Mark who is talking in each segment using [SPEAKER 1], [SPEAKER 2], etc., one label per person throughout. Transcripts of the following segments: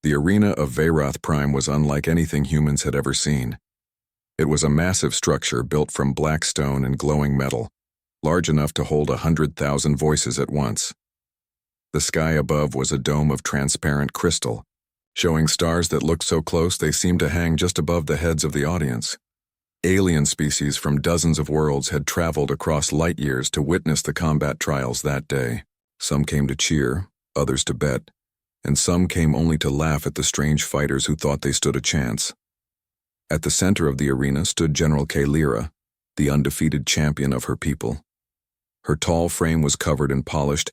[SPEAKER 1] The arena of Veyroth Prime was unlike anything humans had ever seen. It was a massive structure built from black stone and glowing metal, large enough to hold 100,000 voices at once. The sky above was a dome of transparent crystal, showing stars that looked so close they seemed to hang just above the heads of the audience. Alien species from dozens of worlds had traveled across light years to witness the combat trials that day. Some came to cheer, others to bet, and some came only to laugh at the strange fighters who thought they stood a chance. At the center of the arena stood General Kalyra, the undefeated champion of her people. Her tall frame was covered in polished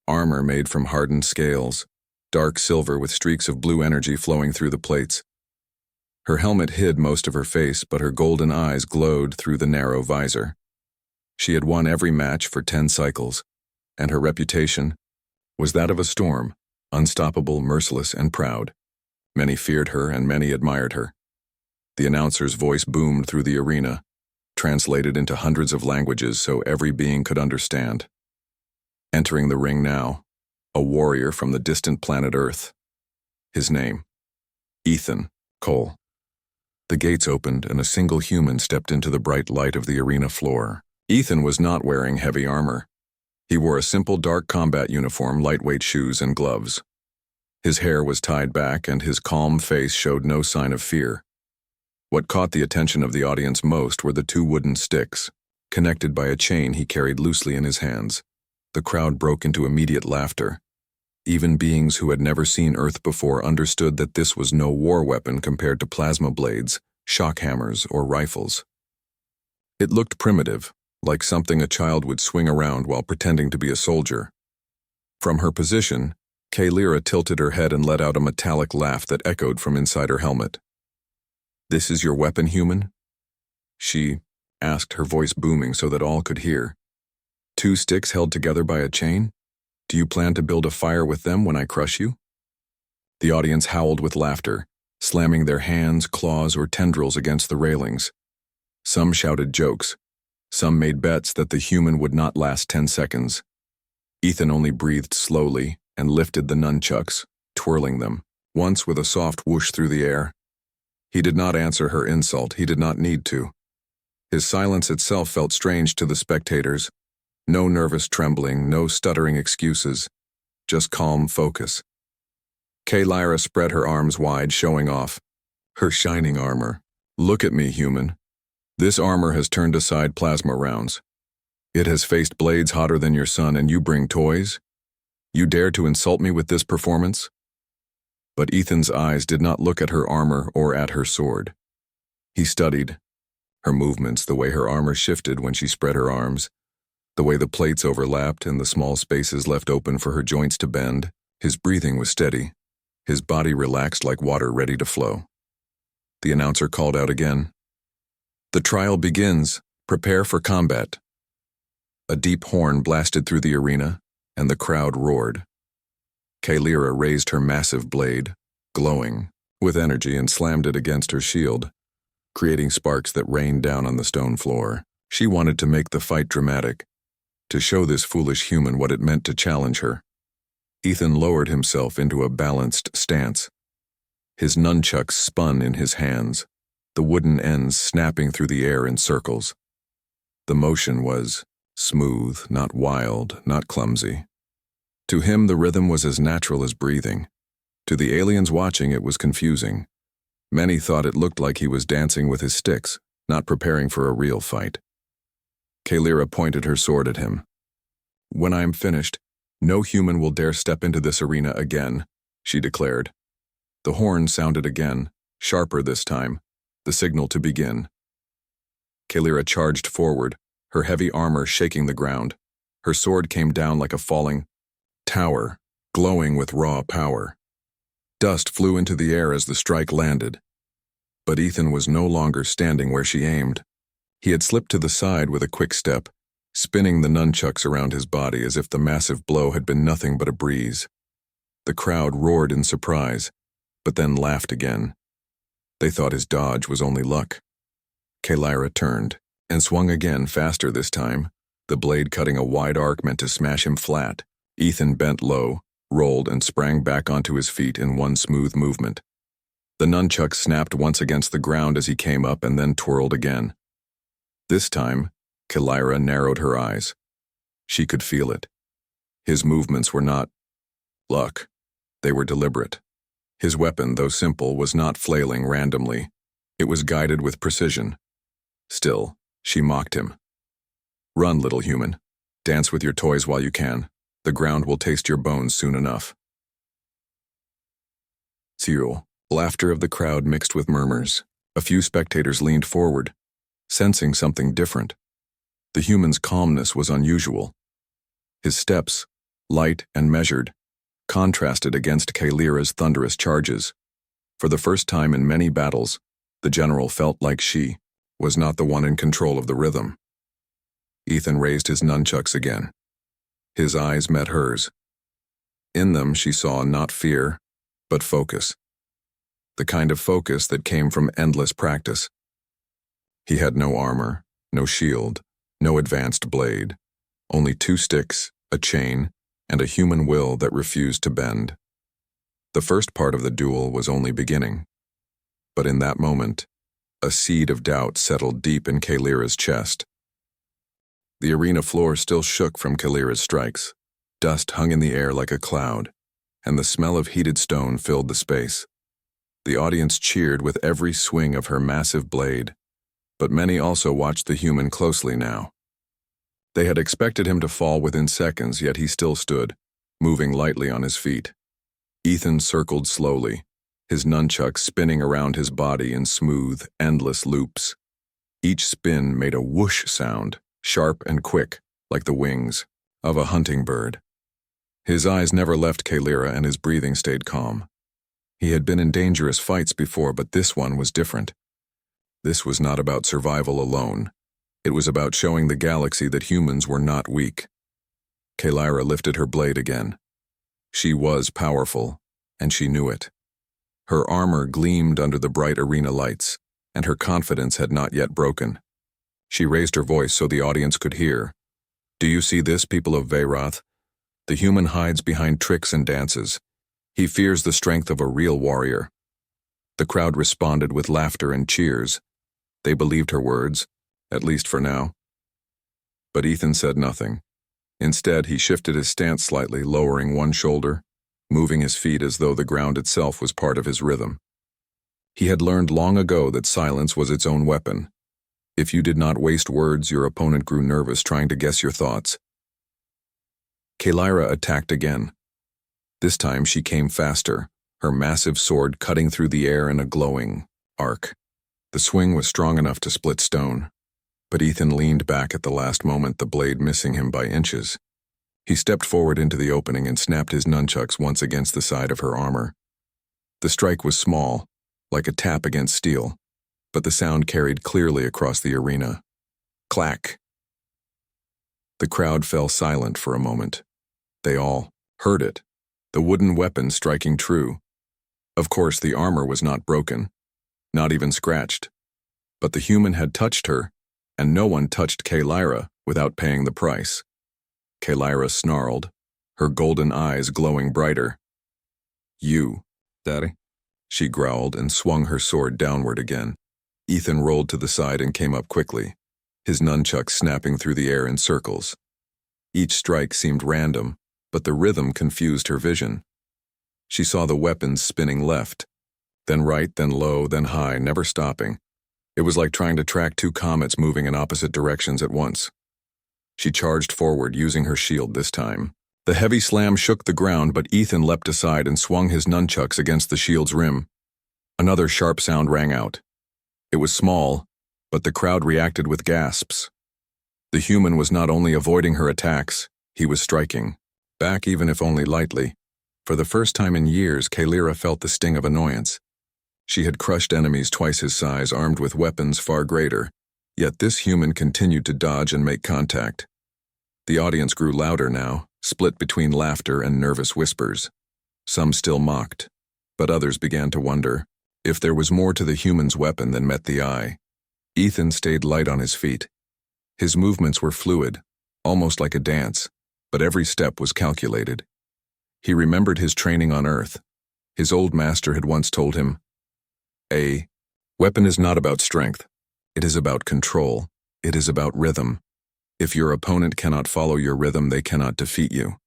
[SPEAKER 1] armor made from hardened scales, dark silver with streaks of blue energy flowing through the plates. Her helmet hid most of her face, but her golden eyes glowed through the narrow visor. She had won every match for 10 cycles, and her reputation was that of a storm, unstoppable, merciless, and proud. Many feared her and many admired her. The announcer's voice boomed through the arena, translated into hundreds of languages so every being could understand. Entering the ring now, a warrior from the distant planet Earth. His name, Ethan Cole. The gates opened and a single human stepped into the bright light of the arena floor. Ethan was not wearing heavy armor. He wore a simple dark combat uniform, lightweight shoes, and gloves. His hair was tied back and his calm face showed no sign of fear. What caught the attention of the audience most were the 2 wooden sticks, connected by a chain he carried loosely in his hands. The crowd broke into immediate laughter. Even beings who had never seen Earth before understood that this was no war weapon compared to plasma blades, shock hammers, or rifles. It looked primitive, like something a child would swing around while pretending to be a soldier. From her position, Kalyra tilted her head and let out a metallic laugh that echoed from inside her helmet. "This is your weapon, human?" she asked, her voice booming so that all could hear. 2 sticks held together by a chain? Do you plan to build a fire with them when I crush you? The audience howled with laughter, slamming their hands, claws, or tendrils against the railings. Some shouted jokes. Some made bets that the human would not last 10 seconds. Ethan only breathed slowly and lifted the nunchucks, twirling them, once with a soft whoosh through the air. He did not answer her insult. He did not need to. His silence itself felt strange to the spectators. No nervous trembling, no stuttering excuses, just calm focus. Kalyra spread her arms wide, showing off her shining armor. "Look at me, human. This armor has turned aside plasma rounds. It has faced blades hotter than your sun, and you bring toys? You dare to insult me with this performance?" But Ethan's eyes did not look at her armor or at her sword. He studied her movements, the way her armor shifted when she spread her arms, the way the plates overlapped and the small spaces left open for her joints to bend. His breathing was steady, his body relaxed like water ready to flow. The announcer called out again. "The trial begins. Prepare for combat." A deep horn blasted through the arena, and the crowd roared. Kalyra raised her massive blade, glowing with energy, and slammed it against her shield, creating sparks that rained down on the stone floor. She wanted to make the fight dramatic, to show this foolish human what it meant to challenge her. Ethan lowered himself into a balanced stance. His nunchucks spun in his hands, the wooden ends snapping through the air in circles. The motion was smooth, not wild, not clumsy. To him, the rhythm was as natural as breathing. To the aliens watching, it was confusing. Many thought it looked like he was dancing with his sticks, not preparing for a real fight. Kalyra pointed her sword at him. "When I am finished, no human will dare step into this arena again," she declared. The horn sounded again, sharper this time, the signal to begin. Kalyra charged forward, her heavy armor shaking the ground. Her sword came down like a falling tower, glowing with raw power. Dust flew into the air as the strike landed. But Ethan was no longer standing where she aimed. He had slipped to the side with a quick step, spinning the nunchucks around his body as if the massive blow had been nothing but a breeze. The crowd roared in surprise, but then laughed again. They thought his dodge was only luck. Kalyra turned and swung again, faster this time, the blade cutting a wide arc meant to smash him flat. Ethan bent low, rolled, and sprang back onto his feet in one smooth movement. The nunchuck snapped once against the ground as he came up and then twirled again. This time, Kalira narrowed her eyes. She could feel it. His movements were not luck. They were deliberate. His weapon, though simple, was not flailing randomly. It was guided with precision. Still, she mocked him. "Run, little human. Dance with your toys while you can. The ground will taste your bones soon enough." Zero. Laughter of the crowd mixed with murmurs. A few spectators leaned forward, sensing something different. The human's calmness was unusual. His steps, light and measured, contrasted against Kalira's thunderous charges. For the first time in many battles, the general felt like she was not the one in control of the rhythm. Ethan raised his nunchucks again. His eyes met hers. In them she saw not fear, but focus. The kind of focus that came from endless practice. He had no armor, no shield, no advanced blade, only 2 sticks, a chain, and a human will that refused to bend. The first part of the duel was only beginning. But in that moment, a seed of doubt settled deep in Kalira's chest. The arena floor still shook from Kalira's strikes. Dust hung in the air like a cloud, and the smell of heated stone filled the space. The audience cheered with every swing of her massive blade, but many also watched the human closely now. They had expected him to fall within seconds, yet he still stood, moving lightly on his feet. Ethan circled slowly, his nunchuck spinning around his body in smooth, endless loops. Each spin made a whoosh sound, sharp and quick, like the wings of a hunting bird. His eyes never left Kalira and his breathing stayed calm. He had been in dangerous fights before, but this one was different. This was not about survival alone. It was about showing the galaxy that humans were not weak. Kalira lifted her blade again. She was powerful, and she knew it. Her armor gleamed under the bright arena lights, and her confidence had not yet broken. She raised her voice so the audience could hear. "Do you see this, people of Veyroth? The human hides behind tricks and dances. He fears the strength of a real warrior." The crowd responded with laughter and cheers. They believed her words, at least for now. But Ethan said nothing. Instead, he shifted his stance slightly, lowering one shoulder, moving his feet as though the ground itself was part of his rhythm. He had learned long ago that silence was its own weapon. If you did not waste words, your opponent grew nervous trying to guess your thoughts. Kalira attacked again. This time she came faster, her massive sword cutting through the air in a glowing arc. The swing was strong enough to split stone, but Ethan leaned back at the last moment, the blade missing him by inches. He stepped forward into the opening and snapped his nunchucks once against the side of her armor. The strike was small, like a tap against steel, but the sound carried clearly across the arena. Clack! The crowd fell silent for a moment. They all heard it, the wooden weapon striking true. Of course, the armor was not broken, not even scratched. But the human had touched her, and no one touched Kalira without paying the price. Kalira snarled, her golden eyes glowing brighter. "You, Daddy?" she growled and swung her sword downward again. Ethan rolled to the side and came up quickly, his nunchuck snapping through the air in circles. Each strike seemed random, but the rhythm confused her vision. She saw the weapons spinning left, then right, then low, then high, never stopping. It was like trying to track 2 comets moving in opposite directions at once. She charged forward, using her shield this time. The heavy slam shook the ground, but Ethan leapt aside and swung his nunchucks against the shield's rim. Another sharp sound rang out. It was small, but the crowd reacted with gasps. The human was not only avoiding her attacks, he was striking back, even if only lightly. For the first time in years, Kalira felt the sting of annoyance. She had crushed enemies twice his size, armed with weapons far greater, yet this human continued to dodge and make contact. The audience grew louder now, split between laughter and nervous whispers. Some still mocked, but others began to wonder if there was more to the human's weapon than met the eye. Ethan stayed light on his feet. His movements were fluid, almost like a dance, but every step was calculated. He remembered his training on Earth. His old master had once told him, "A weapon is not about strength. It is about control. It is about rhythm. If your opponent cannot follow your rhythm, they cannot defeat you."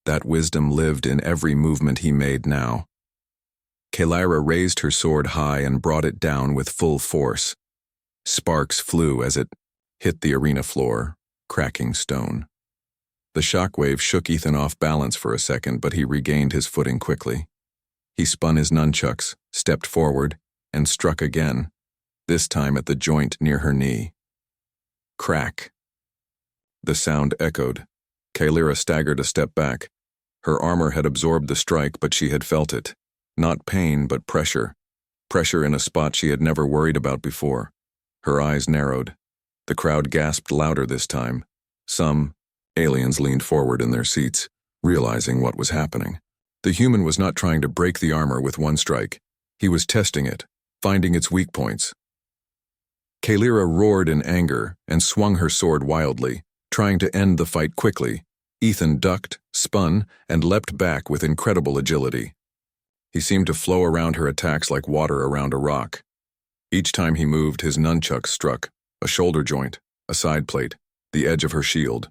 [SPEAKER 1] That wisdom lived in every movement he made now. Kalyra raised her sword high and brought it down with full force. Sparks flew as it hit the arena floor, cracking stone. The shockwave shook Ethan off balance for a second, but he regained his footing quickly. He spun his nunchucks, stepped forward, and struck again, this time at the joint near her knee. Crack. The sound echoed. Kalyra staggered a step back. Her armor had absorbed the strike, but she had felt it. Not pain, but pressure. Pressure in a spot she had never worried about before. Her eyes narrowed. The crowd gasped louder this time. Some aliens leaned forward in their seats, realizing what was happening. The human was not trying to break the armor with one strike. He was testing it, finding its weak points. Kalyra roared in anger and swung her sword wildly, trying to end the fight quickly. Ethan ducked, spun, and leapt back with incredible agility. He seemed to flow around her attacks like water around a rock. Each time he moved, his nunchuck struck, a shoulder joint, a side plate, the edge of her shield.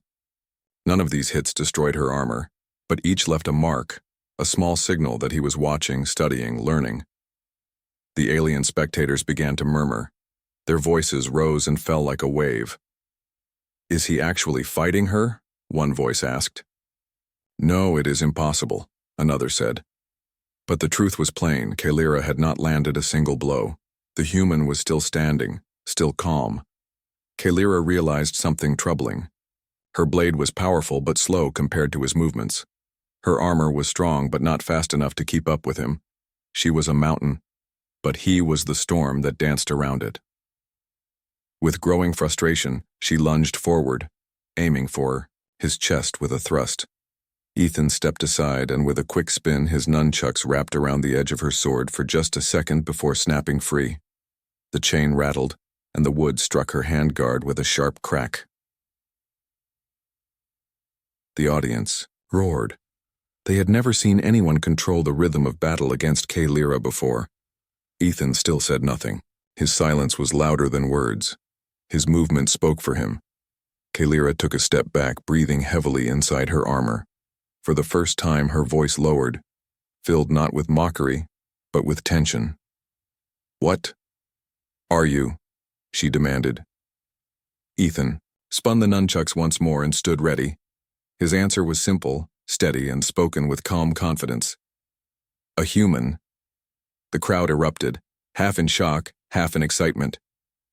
[SPEAKER 1] None of these hits destroyed her armor, but each left a mark, a small signal that he was watching, studying, learning. The alien spectators began to murmur. Their voices rose and fell like a wave. "Is he actually fighting her?" one voice asked. "No, it is impossible," another said. But the truth was plain. Kalyra had not landed a single blow. The human was still standing, still calm. Kalyra realized something troubling. Her blade was powerful but slow compared to his movements. Her armor was strong but not fast enough to keep up with him. She was a mountain, but he was the storm that danced around it. With growing frustration, she lunged forward, aiming for his chest with a thrust. Ethan stepped aside, and with a quick spin, his nunchucks wrapped around the edge of her sword for just a second before snapping free. The chain rattled, and the wood struck her handguard with a sharp crack. The audience roared. They had never seen anyone control the rhythm of battle against Kalyra before. Ethan still said nothing. His silence was louder than words. His movement spoke for him. Kalyra took a step back, breathing heavily inside her armor. For the first time, her voice lowered, filled not with mockery, but with tension. "What are you?" she demanded. Ethan spun the nunchucks once more and stood ready. His answer was simple, steady, and spoken with calm confidence. "A human." The crowd erupted, half in shock, half in excitement.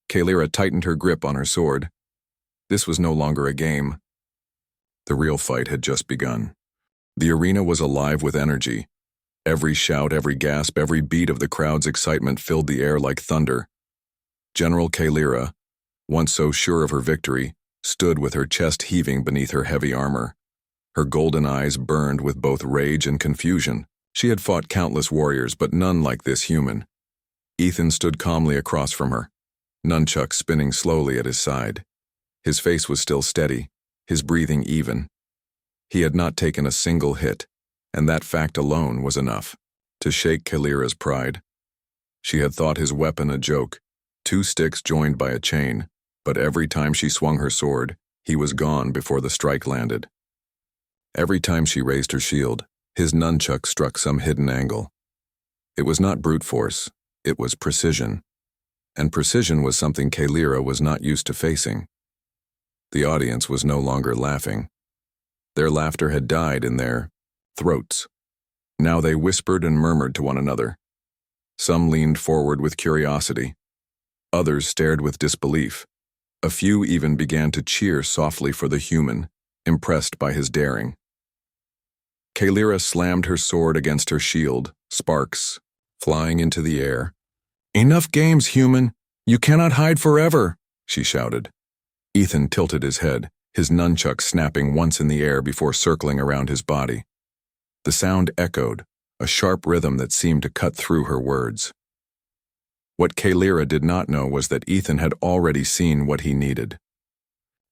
[SPEAKER 1] Kalyra tightened her grip on her sword. This was no longer a game. The real fight had just begun. The arena was alive with energy. Every shout, every gasp, every beat of the crowd's excitement filled the air like thunder. General Kalyra, once so sure of her victory, stood with her chest heaving beneath her heavy armor. Her golden eyes burned with both rage and confusion. She had fought countless warriors, but none like this human. Ethan stood calmly across from her, nunchuck spinning slowly at his side. His face was still steady, his breathing even. He had not taken a single hit, and that fact alone was enough to shake Kalyra's pride. She had thought his weapon a joke, 2 sticks joined by a chain, but every time she swung her sword, he was gone before the strike landed. Every time she raised her shield, his nunchuck struck some hidden angle. It was not brute force, it was precision. And precision was something Kalyra was not used to facing. The audience was no longer laughing. Their laughter had died in their throats. Now they whispered and murmured to one another. Some leaned forward with curiosity. Others stared with disbelief. A few even began to cheer softly for the human, impressed by his daring. Kalyra slammed her sword against her shield, sparks flying into the air. "Enough games, human! You cannot hide forever!" she shouted. Ethan tilted his head, his nunchuck snapping once in the air before circling around his body. The sound echoed, a sharp rhythm that seemed to cut through her words. What Kalyra did not know was that Ethan had already seen what he needed.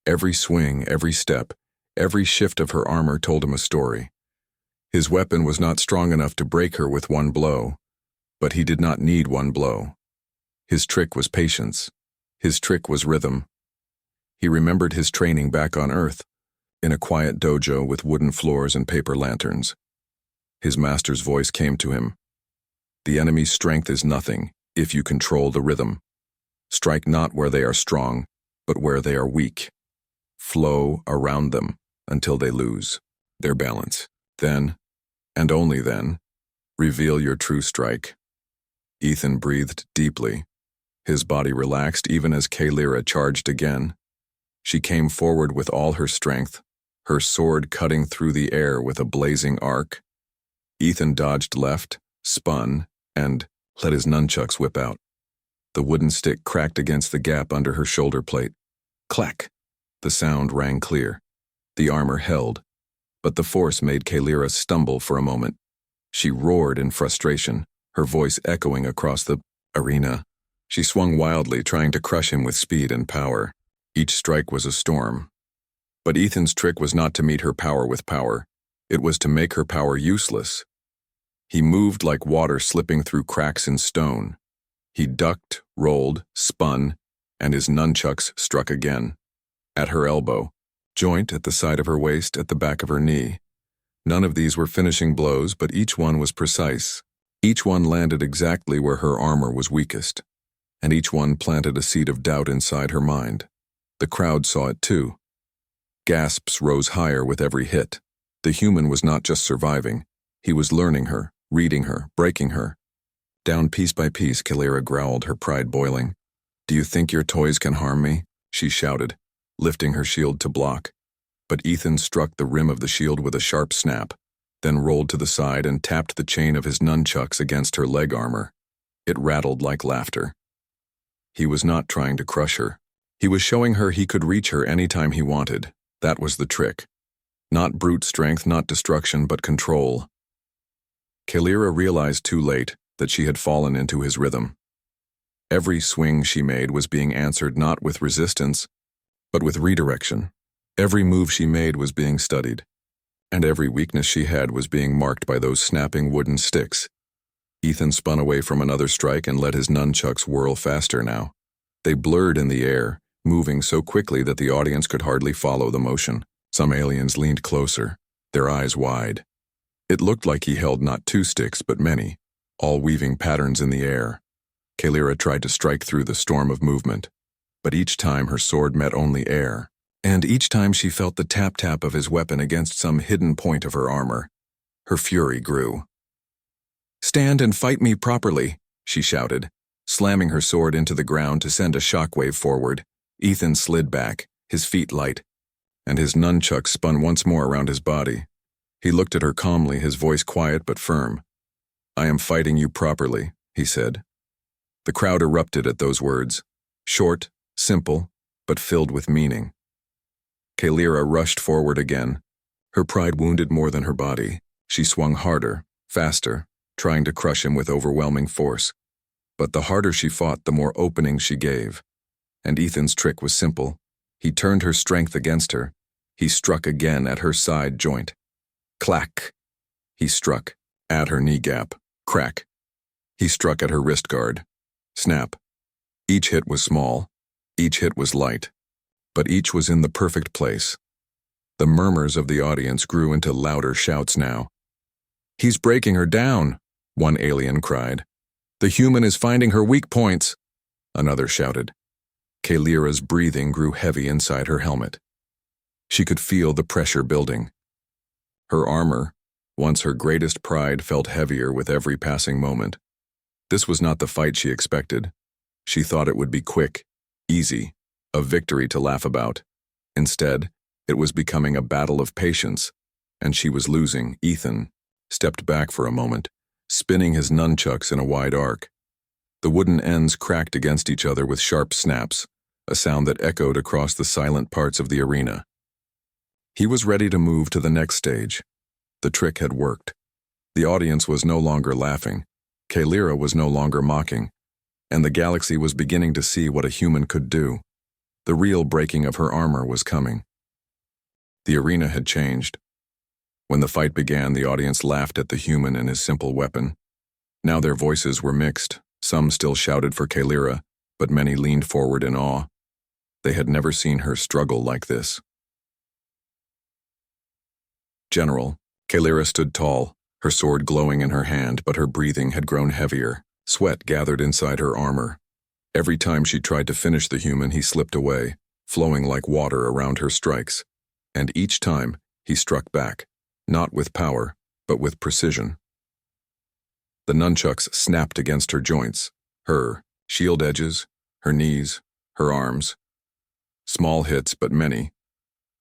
[SPEAKER 1] Every swing, every step, every shift of her armor told him a story. His weapon was not strong enough to break her with one blow, but he did not need one blow. His trick was patience. His trick was rhythm. He remembered his training back on Earth, in a quiet dojo with wooden floors and paper lanterns. His master's voice came to him. The enemy's strength is nothing if you control the rhythm. Strike not where they are strong, but where they are weak. Flow around them until they lose their balance. Then, and only then, reveal your true strike. Ethan breathed deeply. His body relaxed even as Kalyra charged again. She came forward with all her strength, her sword cutting through the air with a blazing arc. Ethan dodged left, spun, and let his nunchucks whip out. The wooden stick cracked against the gap under her shoulder plate. Clack! The sound rang clear. The armor held, but the force made Kalyra stumble for a moment. She roared in frustration, her voice echoing across the arena. She swung wildly, trying to crush him with speed and power. Each strike was a storm. But Ethan's trick was not to meet her power with power. It was to make her power useless. He moved like water slipping through cracks in stone. He ducked, rolled, spun, and his nunchucks struck again. At her elbow, joint at the side of her waist, at the back of her knee. None of these were finishing blows, but each one was precise. Each one landed exactly where her armor was weakest, and each one planted a seed of doubt inside her mind. The crowd saw it too. Gasps rose higher with every hit. The human was not just surviving. He was learning her, reading her, breaking her. Down piece by piece, Kalyra growled, her pride boiling. "Do you think your toys can harm me?" she shouted, lifting her shield to block. But Ethan struck the rim of the shield with a sharp snap, then rolled to the side and tapped the chain of his nunchucks against her leg armor. It rattled like laughter. He was not trying to crush her. He was showing her he could reach her anytime he wanted. That was the trick. Not brute strength, not destruction, but control. Kalyra realized too late that she had fallen into his rhythm. Every swing she made was being answered not with resistance, but with redirection. Every move she made was being studied, and every weakness she had was being marked by those snapping wooden sticks. Ethan spun away from another strike and let his nunchucks whirl faster now. They blurred in the air, moving so quickly that the audience could hardly follow the motion. Some aliens leaned closer, their eyes wide. It looked like he held not two sticks, but many, all weaving patterns in the air. Kalyra tried to strike through the storm of movement, but each time her sword met only air, and each time she felt the tap-tap of his weapon against some hidden point of her armor. Her fury grew. "Stand and fight me properly," she shouted, slamming her sword into the ground to send a shockwave forward. Ethan slid back, his feet light, and his nunchuck spun once more around his body. He looked at her calmly, his voice quiet but firm. "I am fighting you properly," he said. The crowd erupted at those words, short, simple, but filled with meaning. Kalyra rushed forward again. Her pride wounded more than her body. She swung harder, faster, trying to crush him with overwhelming force. But the harder she fought, the more openings she gave. And Ethan's trick was simple. He turned her strength against her. He struck again at her side joint. Clack! He struck at her knee gap. Crack! He struck at her wrist guard. Snap! Each hit was small. Each hit was light. But each was in the perfect place. The murmurs of the audience grew into louder shouts now. "He's breaking her down," one alien cried. "The human is finding her weak points," another shouted. Kalyra's breathing grew heavy inside her helmet. She could feel the pressure building. Her armor, once her greatest pride, felt heavier with every passing moment. This was not the fight she expected. She thought it would be quick, easy, a victory to laugh about. Instead, it was becoming a battle of patience, and she was losing. Ethan stepped back for a moment, spinning his nunchucks in a wide arc. The wooden ends cracked against each other with sharp snaps, a sound that echoed across the silent parts of the arena. He was ready to move to the next stage. The trick had worked. The audience was no longer laughing. Kalyra was no longer mocking, and the galaxy was beginning to see what a human could do. The real breaking of her armor was coming. The arena had changed. When the fight began, the audience laughed at the human and his simple weapon. Now their voices were mixed. Some still shouted for Kalira, but many leaned forward in awe. They had never seen her struggle like this. General, Kalira stood tall, her sword glowing in her hand, but her breathing had grown heavier. Sweat gathered inside her armor. Every time she tried to finish the human, he slipped away, flowing like water around her strikes. And each time, he struck back, not with power, but with precision. The nunchucks snapped against her joints, her shield edges, her knees, her arms. Small hits, but many.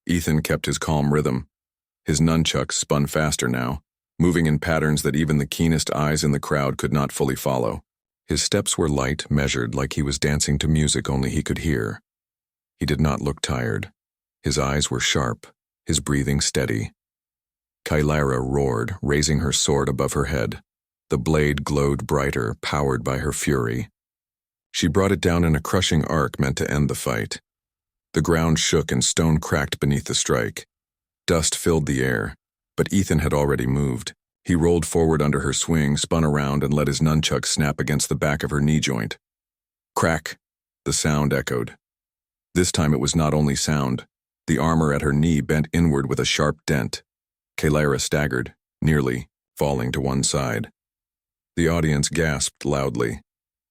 [SPEAKER 1] Ethan kept his calm rhythm. His nunchucks spun faster now, moving in patterns that even the keenest eyes in the crowd could not fully follow. His steps were light, measured, like he was dancing to music only he could hear. He did not look tired. His eyes were sharp, his breathing steady. Kalira roared, raising her sword above her head. The blade glowed brighter, powered by her fury. She brought it down in a crushing arc meant to end the fight. The ground shook and stone cracked beneath the strike. Dust filled the air, but Ethan had already moved. He rolled forward under her swing, spun around, and let his nunchuck snap against the back of her knee joint. Crack! The sound echoed. This time it was not only sound. The armor at her knee bent inward with a sharp dent. Kalira staggered, nearly falling to one side. The audience gasped loudly.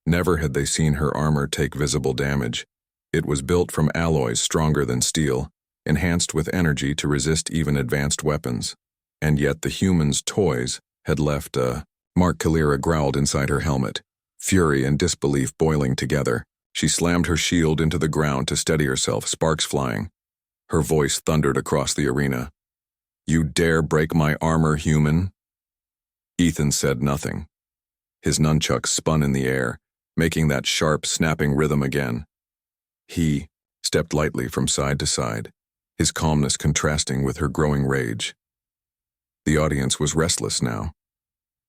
[SPEAKER 1] Never had they seen her armor take visible damage. It was built from alloys stronger than steel, enhanced with energy to resist even advanced weapons. And yet the human's toys had left a mark. Kalira growled inside her helmet, fury and disbelief boiling together. She slammed her shield into the ground to steady herself, sparks flying. Her voice thundered across the arena. "You dare break my armor, human?" Ethan said nothing. His nunchucks spun in the air, making that sharp, snapping rhythm again. He stepped lightly from side to side, his calmness contrasting with her growing rage. The audience was restless now.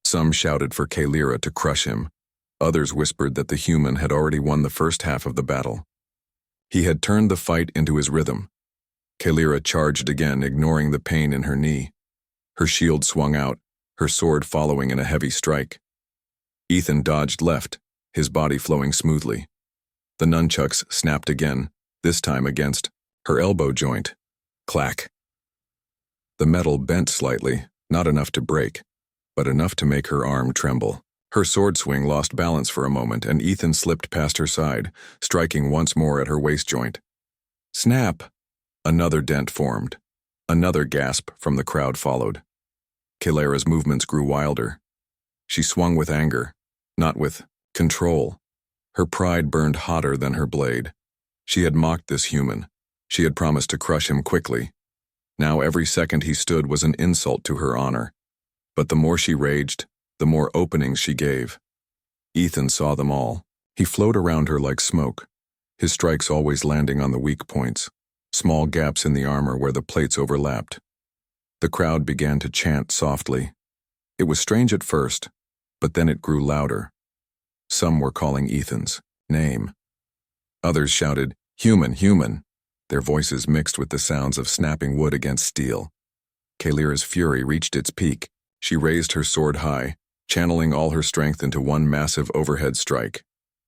[SPEAKER 1] Some shouted for Kalira to crush him. Others whispered that the human had already won the first half of the battle. He had turned the fight into his rhythm. Kalira charged again, ignoring the pain in her knee. Her shield swung out, her sword following in a heavy strike. Ethan dodged left, his body flowing smoothly. The nunchucks snapped again, this time against her elbow joint. Clack. The metal bent slightly, not enough to break, but enough to make her arm tremble. Her sword swing lost balance for a moment, and Ethan slipped past her side, striking once more at her waist joint. Snap! Another dent formed. Another gasp from the crowd followed. Kalira's movements grew wilder. She swung with anger, not with control. Her pride burned hotter than her blade. She had mocked this human. She had promised to crush him quickly. Now every second he stood was an insult to her honor. But the more she raged, the more openings she gave. Ethan saw them all. He flowed around her like smoke, his strikes always landing on the weak points, small gaps in the armor where the plates overlapped. The crowd began to chant softly. It was strange at first, but then it grew louder. Some were calling Ethan's name. Others shouted, "Human, human," their voices mixed with the sounds of snapping wood against steel. Kalira's fury reached its peak. She raised her sword high, channeling all her strength into one massive overhead strike.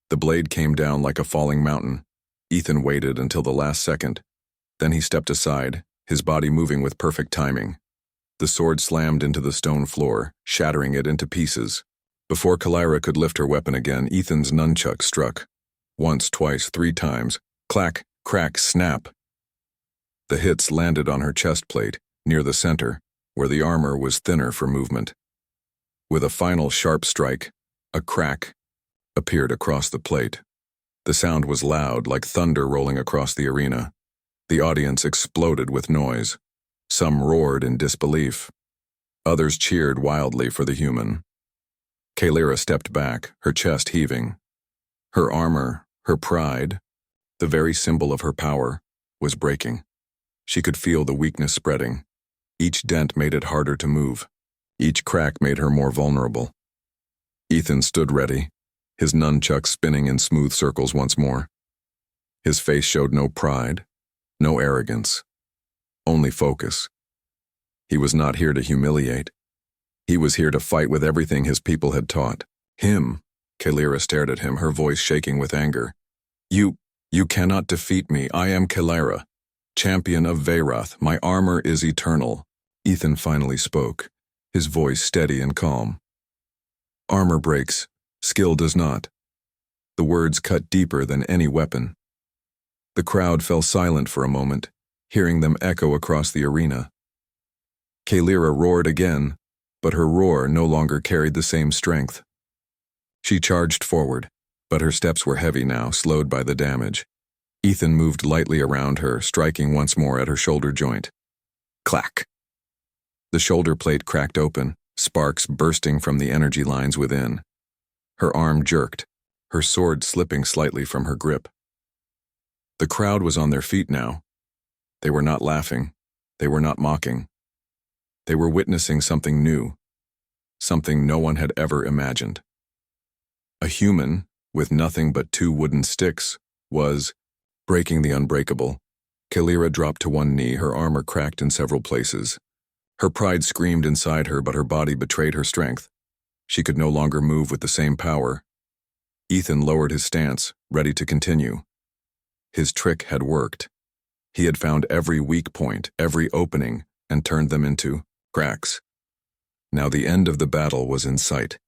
[SPEAKER 1] The blade came down like a falling mountain. Ethan waited until the last second. Then he stepped aside, his body moving with perfect timing. The sword slammed into the stone floor, shattering it into pieces. Before Kalira could lift her weapon again, Ethan's nunchuck struck. Once, twice, 3 times. Clack, crack, snap. The hits landed on her chest plate, near the center, where the armor was thinner for movement. With a final sharp strike, a crack appeared across the plate. The sound was loud, like thunder rolling across the arena. The audience exploded with noise. Some roared in disbelief. Others cheered wildly for the human. Kalira stepped back, her chest heaving. Her armor, her pride, the very symbol of her power, was breaking. She could feel the weakness spreading. Each dent made it harder to move. Each crack made her more vulnerable. Ethan stood ready, his nunchuck spinning in smooth circles once more. His face showed no pride, no arrogance, only focus. He was not here to humiliate. He was here to fight with everything his people had taught him. Kalira stared at him, her voice shaking with anger. You cannot defeat me. I am Kalira, champion of Veyrath. My armor is eternal. Ethan finally spoke, his voice steady and calm. Armor breaks, skill does not. The words cut deeper than any weapon. The crowd fell silent for a moment, hearing them echo across the arena. Kalira roared again, but her roar no longer carried the same strength. She charged forward, but her steps were heavy now, slowed by the damage. Ethan moved lightly around her, striking once more at her shoulder joint. Clack! The shoulder plate cracked open, sparks bursting from the energy lines within. Her arm jerked, her sword slipping slightly from her grip. The crowd was on their feet now. They were not laughing. They were not mocking. They were witnessing something new, something no one had ever imagined. A human, with nothing but 2 wooden sticks, was breaking the unbreakable. Kalira dropped to one knee, her armor cracked in several places. Her pride screamed inside her, but her body betrayed her strength. She could no longer move with the same power. Ethan lowered his stance, ready to continue. His trick had worked. He had found every weak point, every opening, and turned them into cracks. Now the end of the battle was in sight,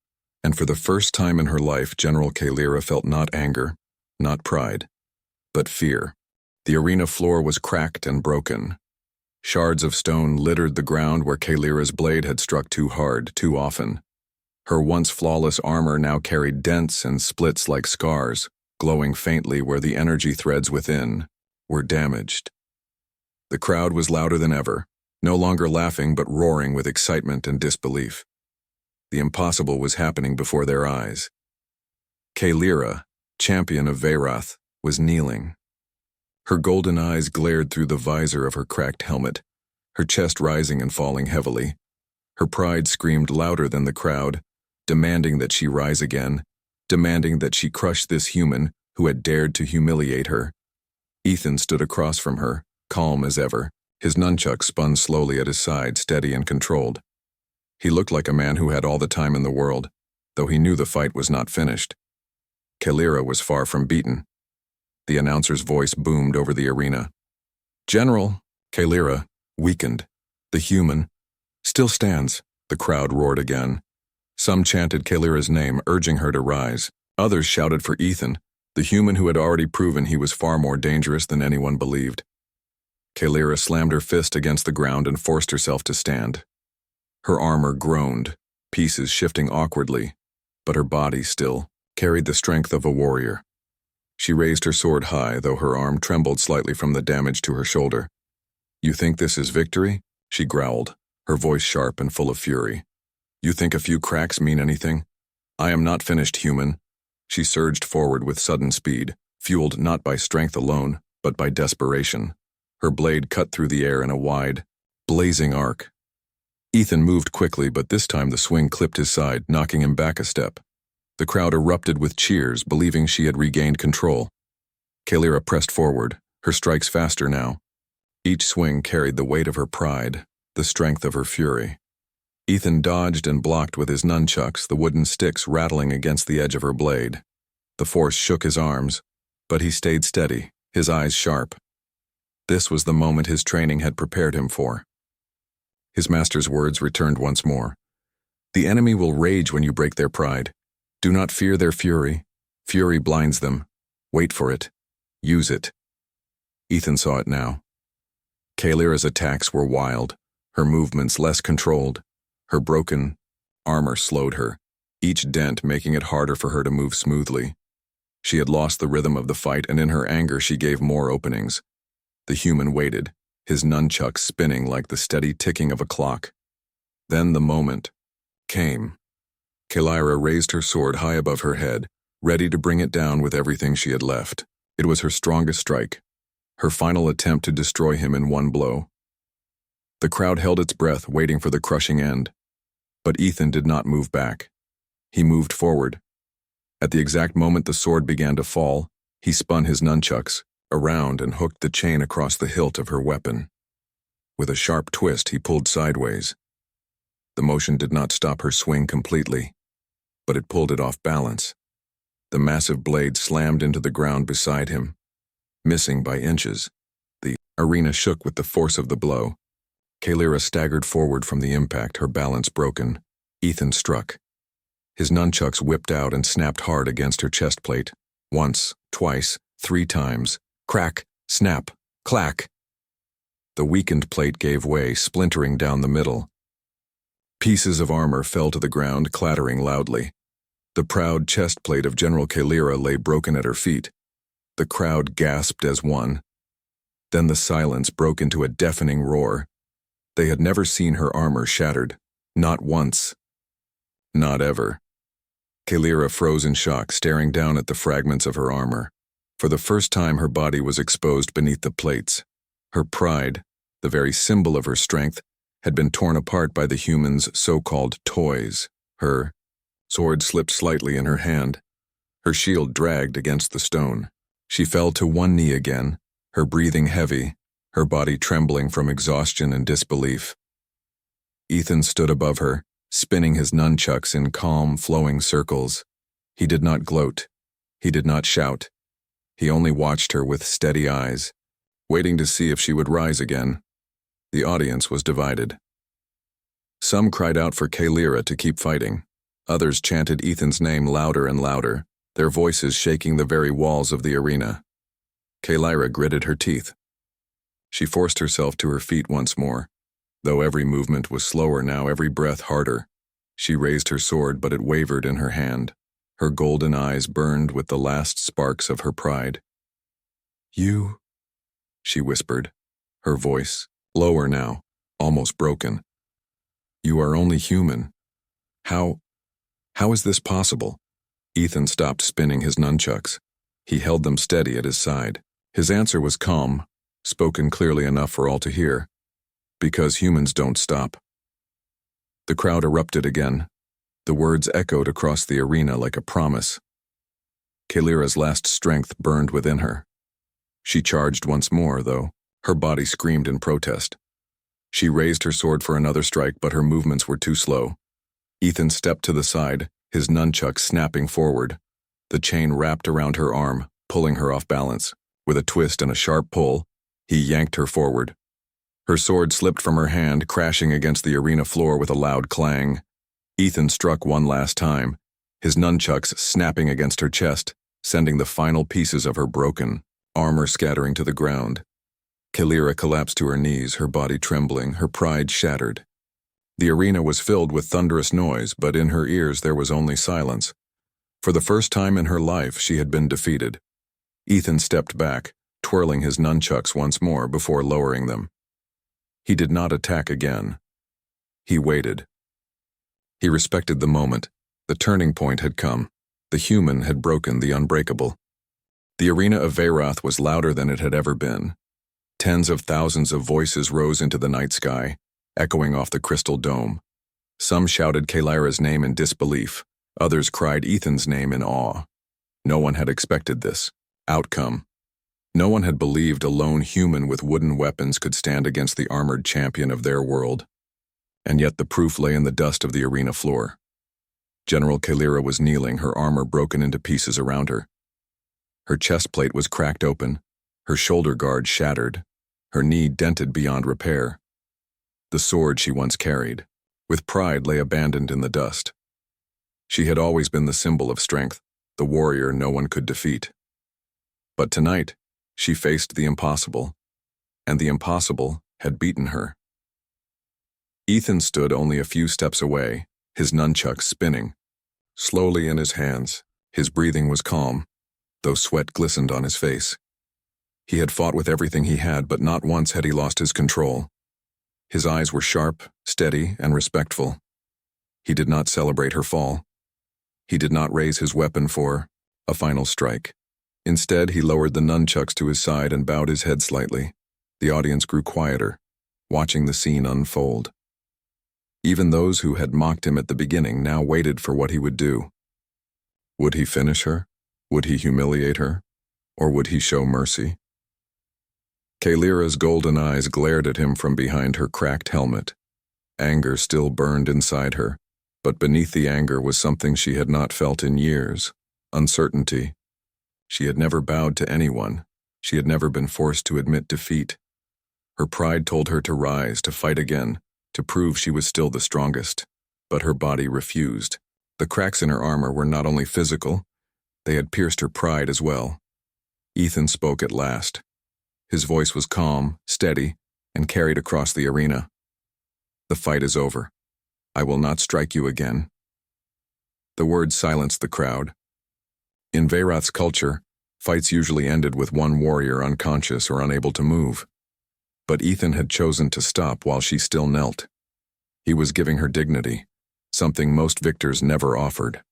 [SPEAKER 1] and for the first time in her life, General Kalira felt not anger, not pride, but fear. The arena floor was cracked and broken. Shards of stone littered the ground where Kalira's blade had struck too hard, too often. Her once flawless armor now carried dents and splits like scars, glowing faintly where the energy threads within were damaged. The crowd was louder than ever, no longer laughing but roaring with excitement and disbelief. The impossible was happening before their eyes. Kalira, champion of Veyrath, was kneeling. Her golden eyes glared through the visor of her cracked helmet, her chest rising and falling heavily. Her pride screamed louder than the crowd, demanding that she rise again, demanding that she crush this human who had dared to humiliate her. Ethan stood across from her, calm as ever. His nunchuck spun slowly at his side, steady and controlled. He looked like a man who had all the time in the world, though he knew the fight was not finished. Kalira was far from beaten. The announcer's voice boomed over the arena. General, Kalira, weakened. The human still stands, the crowd roared again. Some chanted Kalira's name, urging her to rise. Others shouted for Ethan, the human who had already proven he was far more dangerous than anyone believed. Kalira slammed her fist against the ground and forced herself to stand. Her armor groaned, pieces shifting awkwardly, but her body still carried the strength of a warrior. She raised her sword high, though her arm trembled slightly from the damage to her shoulder. You think this is victory? She growled, her voice sharp and full of fury. You think a few cracks mean anything? I am not finished, human. She surged forward with sudden speed, fueled not by strength alone, but by desperation. Her blade cut through the air in a wide, blazing arc. Ethan moved quickly, but this time the swing clipped his side, knocking him back a step. The crowd erupted with cheers, believing she had regained control. Kalira pressed forward, her strikes faster now. Each swing carried the weight of her pride, the strength of her fury. Ethan dodged and blocked with his nunchucks, the wooden sticks rattling against the edge of her blade. The force shook his arms, but he stayed steady, his eyes sharp. This was the moment his training had prepared him for. His master's words returned once more. The enemy will rage when you break their pride. Do not fear their fury. Fury blinds them. Wait for it. Use it. Ethan saw it now. Kalira's attacks were wild, her movements less controlled. Her broken armor slowed her, each dent making it harder for her to move smoothly. She had lost the rhythm of the fight, and in her anger she gave more openings. The human waited, his nunchucks spinning like the steady ticking of a clock. Then the moment came. Kalira raised her sword high above her head, ready to bring it down with everything she had left. It was her strongest strike, her final attempt to destroy him in one blow. The crowd held its breath, waiting for the crushing end. But Ethan did not move back. He moved forward. At the exact moment the sword began to fall, he spun his nunchucks around and hooked the chain across the hilt of her weapon. With a sharp twist, he pulled sideways. The motion did not stop her swing completely, but it pulled it off balance. The massive blade slammed into the ground beside him, missing by inches. The arena shook with the force of the blow. Kalira staggered forward from the impact, her balance broken. Ethan struck. His nunchucks whipped out and snapped hard against her chest plate. Once, twice, 3 times. Crack, snap, clack. The weakened plate gave way, splintering down the middle. Pieces of armor fell to the ground, clattering loudly. The proud chest plate of General Kalira lay broken at her feet. The crowd gasped as one. Then the silence broke into a deafening roar. They had never seen her armor shattered. Not once. Not ever. Kalira froze in shock, staring down at the fragments of her armor. For the first time, her body was exposed beneath the plates. Her pride, the very symbol of her strength, had been torn apart by the humans' so-called toys. Her sword slipped slightly in her hand. Her shield dragged against the stone. She fell to one knee again, her breathing heavy, her body trembling from exhaustion and disbelief. Ethan stood above her, spinning his nunchucks in calm, flowing circles. He did not gloat. He did not shout. He only watched her with steady eyes, waiting to see if she would rise again. The audience was divided. Some cried out for Kalira to keep fighting. Others chanted Ethan's name louder and louder, their voices shaking the very walls of the arena. Kalira gritted her teeth. She forced herself to her feet once more. Though every movement was slower now, every breath harder. She raised her sword, but it wavered in her hand. Her golden eyes burned with the last sparks of her pride. "You," she whispered, her voice lower now, almost broken. "You are only human. How is this possible?" Ethan stopped spinning his nunchucks. He held them steady at his side. His answer was calm, spoken clearly enough for all to hear. "Because humans don't stop." The crowd erupted again. The words echoed across the arena like a promise. Kalira's last strength burned within her. She charged once more, though. Her body screamed in protest. She raised her sword for another strike, but her movements were too slow. Ethan stepped to the side, his nunchuck snapping forward. The chain wrapped around her arm, pulling her off balance. With a twist and a sharp pull, he yanked her forward. Her sword slipped from her hand, crashing against the arena floor with a loud clang. Ethan struck one last time, his nunchucks snapping against her chest, sending the final pieces of her broken armor scattering to the ground. Kalira collapsed to her knees, her body trembling, her pride shattered. The arena was filled with thunderous noise, but in her ears there was only silence. For the first time in her life, she had been defeated. Ethan stepped back, twirling his nunchucks once more before lowering them. He did not attack again. He waited. He respected the moment. The turning point had come. The human had broken the unbreakable. The arena of Veyrath was louder than it had ever been. Tens of thousands of voices rose into the night sky, echoing off the crystal dome. Some shouted Kalira's name in disbelief. Others cried Ethan's name in awe. No one had expected this outcome. No one had believed a lone human with wooden weapons could stand against the armored champion of their world. And yet the proof lay in the dust of the arena floor. General Kalira was kneeling, her armor broken into pieces around her. Her chest plate was cracked open, her shoulder guard shattered, her knee dented beyond repair. The sword she once carried, with pride, lay abandoned in the dust. She had always been the symbol of strength, the warrior no one could defeat. But tonight, she faced the impossible, and the impossible had beaten her. Ethan stood only a few steps away, his nunchucks spinning. Slowly in his hands, his breathing was calm, though sweat glistened on his face. He had fought with everything he had, but not once had he lost his control. His eyes were sharp, steady, and respectful. He did not celebrate her fall. He did not raise his weapon for a final strike. Instead, he lowered the nunchucks to his side and bowed his head slightly. The audience grew quieter, watching the scene unfold. Even those who had mocked him at the beginning now waited for what he would do. Would he finish her? Would he humiliate her? Or would he show mercy? Kaylira's golden eyes glared at him from behind her cracked helmet. Anger still burned inside her, but beneath the anger was something she had not felt in years: uncertainty. She had never bowed to anyone. She had never been forced to admit defeat. Her pride told her to rise, to fight again, to prove she was still the strongest. But her body refused. The cracks in her armor were not only physical, they had pierced her pride as well. Ethan spoke at last. His voice was calm, steady, and carried across the arena. "The fight is over. I will not strike you again." The words silenced the crowd. In Veyrath's culture, fights usually ended with one warrior unconscious or unable to move. But Ethan had chosen to stop while she still knelt. He was giving her dignity, something most victors never offered.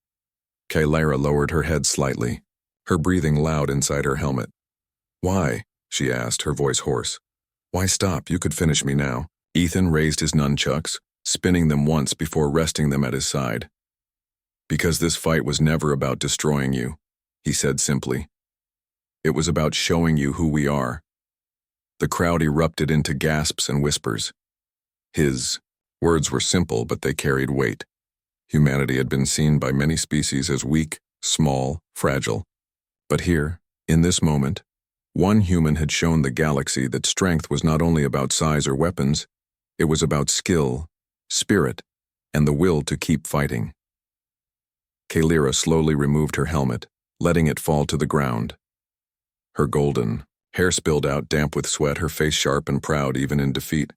[SPEAKER 1] Kaylira lowered her head slightly, her breathing loud inside her helmet. "Why?" she asked, her voice hoarse. "Why stop? You could finish me now." Ethan raised his nunchucks, spinning them once before resting them at his side. "Because this fight was never about destroying you," he said simply. "It was about showing you who we are." The crowd erupted into gasps and whispers. His words were simple, but they carried weight. Humanity had been seen by many species as weak, small, fragile. But here, in this moment, one human had shown the galaxy that strength was not only about size or weapons, it was about skill, spirit, and the will to keep fighting. Kaylira slowly removed her helmet, letting it fall to the ground. Her golden hair spilled out, damp with sweat, her face sharp and proud even in defeat.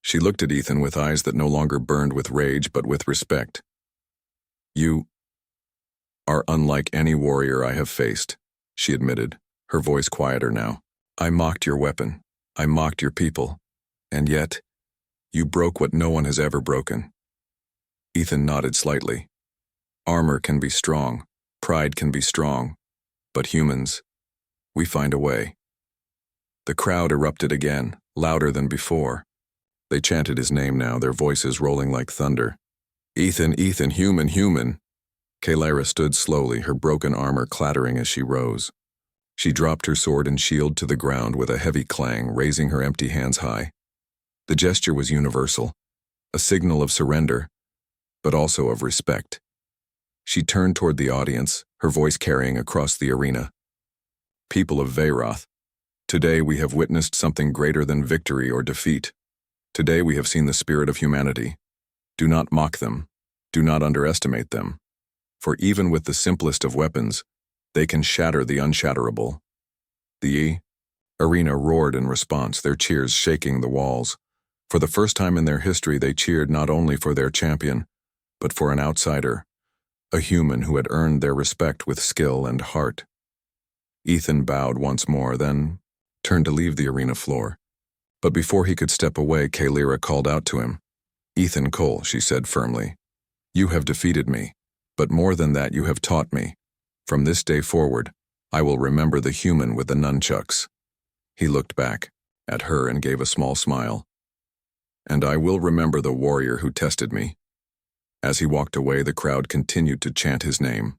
[SPEAKER 1] She looked at Ethan with eyes that no longer burned with rage but with respect. "You are unlike any warrior I have faced," she admitted, her voice quieter now. "I mocked your weapon. I mocked your people. And yet, you broke what no one has ever broken." Ethan nodded slightly. "Armor can be strong, pride can be strong, but humans, we find a way." The crowd erupted again, louder than before. They chanted his name now, their voices rolling like thunder. "Ethan, Ethan, human, human." Kaylira stood slowly, her broken armor clattering as she rose. She dropped her sword and shield to the ground with a heavy clang, raising her empty hands high. The gesture was universal, a signal of surrender, but also of respect. She turned toward the audience, her voice carrying across the arena. "People of Veyrath, today we have witnessed something greater than victory or defeat. Today we have seen the spirit of humanity. Do not mock them. Do not underestimate them. For even with the simplest of weapons, they can shatter the unshatterable." The arena roared in response, their cheers shaking the walls. For the first time in their history, they cheered not only for their champion, but for an outsider, a human who had earned their respect with skill and heart. Ethan bowed once more, then turned to leave the arena floor. But before he could step away, Kaylira called out to him. "Ethan Cole," she said firmly, "you have defeated me, but more than that, you have taught me. From this day forward, I will remember the human with the nunchucks." He looked back at her and gave a small smile. "And I will remember the warrior who tested me." As he walked away, the crowd continued to chant his name.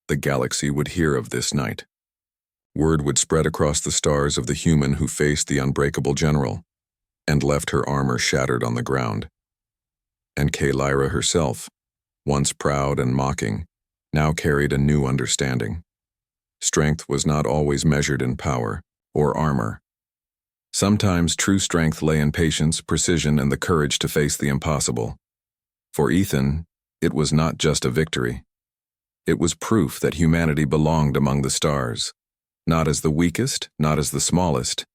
[SPEAKER 1] The galaxy would hear of this night. Word would spread across the stars of the human who faced the unbreakable general and left her armor shattered on the ground. And Kaylira herself, once proud and mocking, now carried a new understanding. Strength was not always measured in power or armor. Sometimes true strength lay in patience, precision, and the courage to face the impossible. For Ethan, it was not just a victory. It was proof that humanity belonged among the stars, not as the weakest, not as the smallest,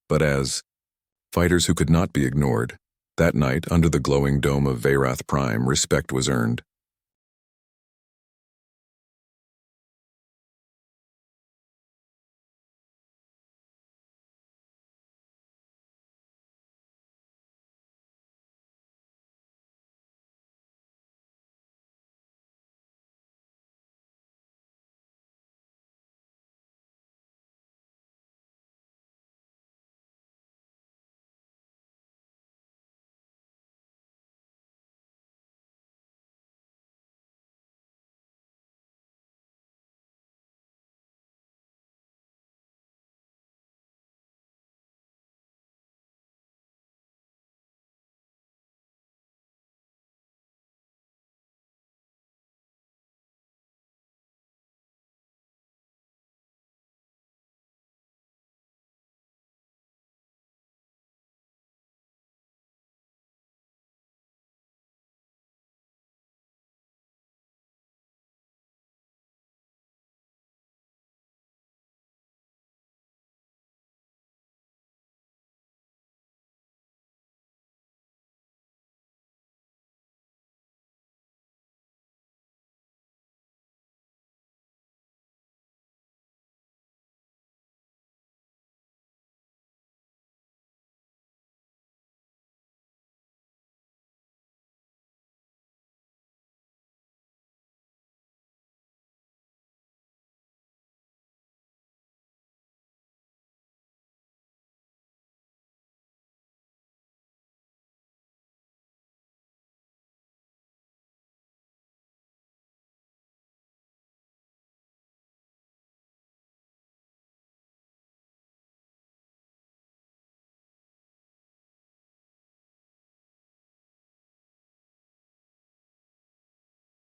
[SPEAKER 1] but as fighters who could not be ignored. That night, under the glowing dome of Veyrath Prime, respect was earned.